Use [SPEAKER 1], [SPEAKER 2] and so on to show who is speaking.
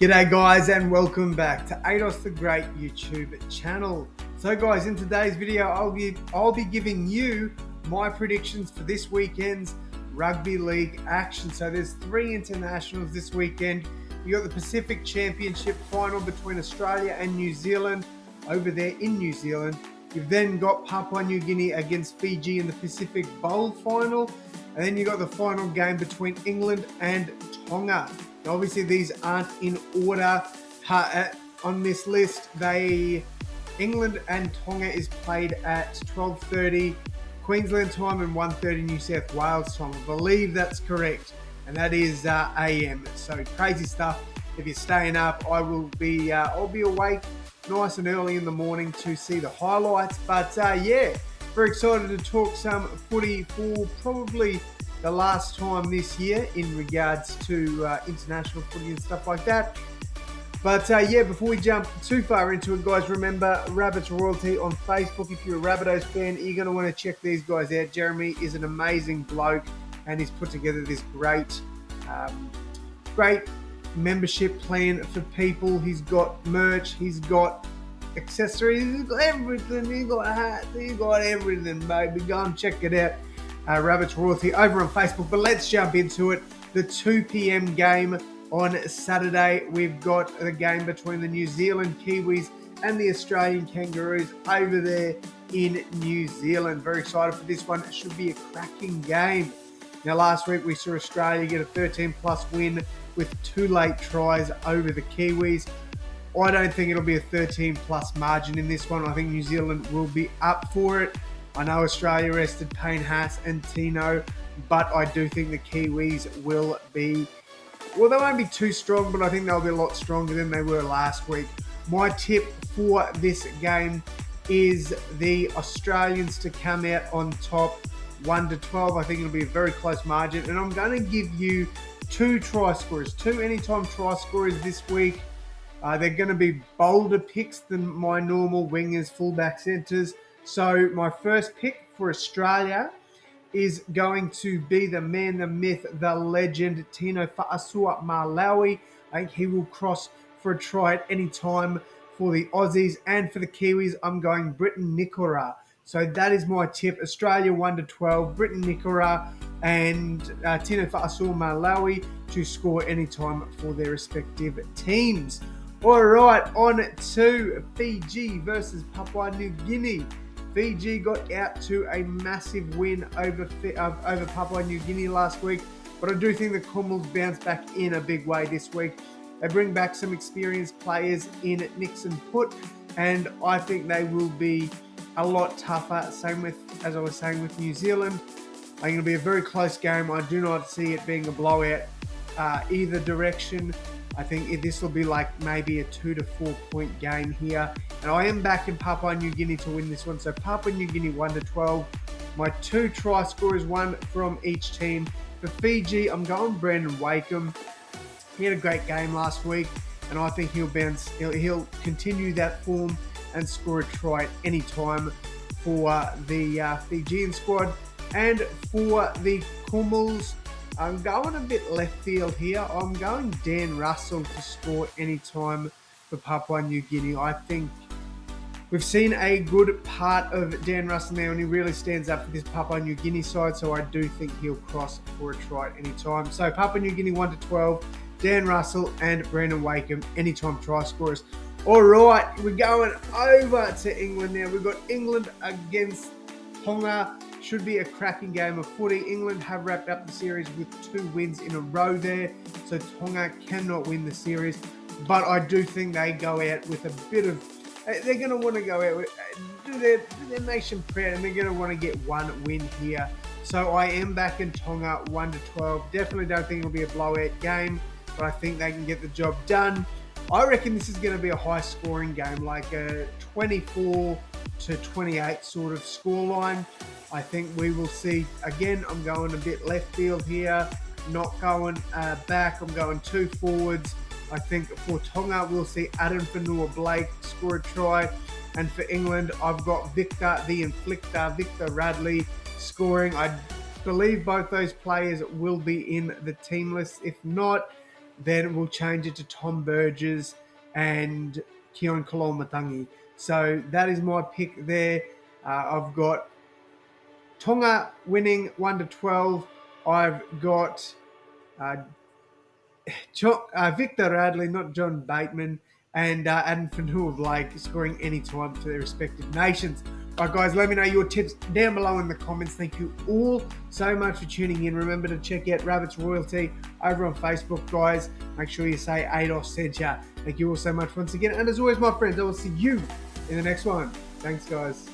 [SPEAKER 1] G'day guys and welcome back to AdosTheGreat YouTube channel. So guys, in today's video I'll be giving you my predictions for this weekend's rugby league action. So there's 3 internationals this weekend. You got the Pacific Championship final between Australia and New Zealand over there in New Zealand. You've then got Papua New Guinea against Fiji in the Pacific Bowl final. And then you got the final game between England and Tonga. Now, obviously, these aren't in order on this list. England and Tonga is played at 12:30 Queensland time and 1:30 New South Wales time. I believe that's correct, and that is AM. So crazy stuff. If you're staying up, I'll be awake nice and early in the morning to see the highlights. But yeah, very excited to talk some footy for probably the last time this year in regards to international footy and stuff like that. But yeah, before we jump too far into it, guys, remember Rabbits Royalty on Facebook. If you're a Rabbitohs fan, you're going to want to check these guys out. Jeremy is an amazing bloke, and he's put together this great membership plan for people. He's got merch, he's got accessories, he's got everything, he's got hats, he's got everything, baby. Go and check it out. Rabbits Royalty over on Facebook. But let's jump into it. The 2 p.m. game on Saturday. We've got the game between the New Zealand Kiwis and the Australian Kangaroos over there in New Zealand. Very excited for this one. It should be a cracking game. Now, last week we saw Australia get a 13-plus win with 2 late tries over the Kiwis. I don't think it'll be a 13-plus margin in this one. I think New Zealand will be up for it. I know Australia rested Payne Haas and Tino, but I do think the Kiwis will be, well, they won't be too strong, but I think they'll be a lot stronger than they were last week. My tip for this game is the Australians to come out on top 1-12. I think it'll be a very close margin, and I'm going to give you 2 try scorers, 2 anytime try scorers this week. They're going to be bolder picks than my normal wingers, fullback, centres. So my first pick for Australia is going to be the man, the myth, the legend, Tino Fa'asua Malawi. I think he will cross for a try at any time for the Aussies. And for the Kiwis, I'm going Briton Nikora. So that is my tip. Australia 1-12, Briton Nikora and Tino Fa'asua Malawi to score any time for their respective teams. All right, on to Fiji versus Papua New Guinea. Fiji got out to a massive win over Papua New Guinea last week, but I do think the Commonwealth bounce back in a big way this week. They bring back some experienced players in Nixon Put, and I think they will be a lot tougher. Same with, as I was saying, with New Zealand. I think it'll be a very close game. I do not see it being a blowout either direction. I think this will be like maybe a 2 to 4 point game here. And I am backing Papua New Guinea to win this one. So Papua New Guinea 1-12. My 2 try scorers, 1 from each team. For Fiji, I'm going Brandon Wakeham. He had a great game last week, and I think he'll continue that form and score a try at any time for the Fijian squad. And for the Commonwealth, I'm going a bit left field here. I'm going Dan Russell to score any time for Papua New Guinea. I think we've seen a good part of Dan Russell now, and he really stands up for this Papua New Guinea side, so I do think he'll cross for a try at any time. So Papua New Guinea 1-12, Dan Russell and Brandon Wakeham, anytime try scorers. All right, we're going over to England now. We've got England against Tonga. Should be a cracking game of footy. England have wrapped up the series with 2 wins in a row there, so Tonga cannot win the series. But I do think they go out with a bit of, they're going to want to go out with, do their nation proud, and they're going to want to get 1 win here. So I am backing Tonga 1-12. Definitely don't think it'll be a blowout game, but I think they can get the job done. I reckon this is going to be a high scoring game, like a 24-28 sort of scoreline. I think we will see, again, I'm going a bit left field here, not going back, I'm going 2 forwards. I think for Tonga, we'll see Adam Fanua-Blake score a try. And for England, I've got Victor the Inflictor, Victor Radley scoring. I believe both those players will be in the team list. If not, then we'll change it to Tom Burgess and Keon Kolomatangi. So that is my pick there. I've got Tonga winning 1-12. I've got Victor Radley, not John Bateman, and Adam Fanua-Blake scoring any time for their respective nations. All right, guys, let me know your tips down below in the comments. Thank you all so much for tuning in. Remember to check out Rabbits Royalty over on Facebook, guys. Make sure you say Ados sent ya. Thank you all so much once again. And as always, my friends, I will see you in the next one. Thanks, guys.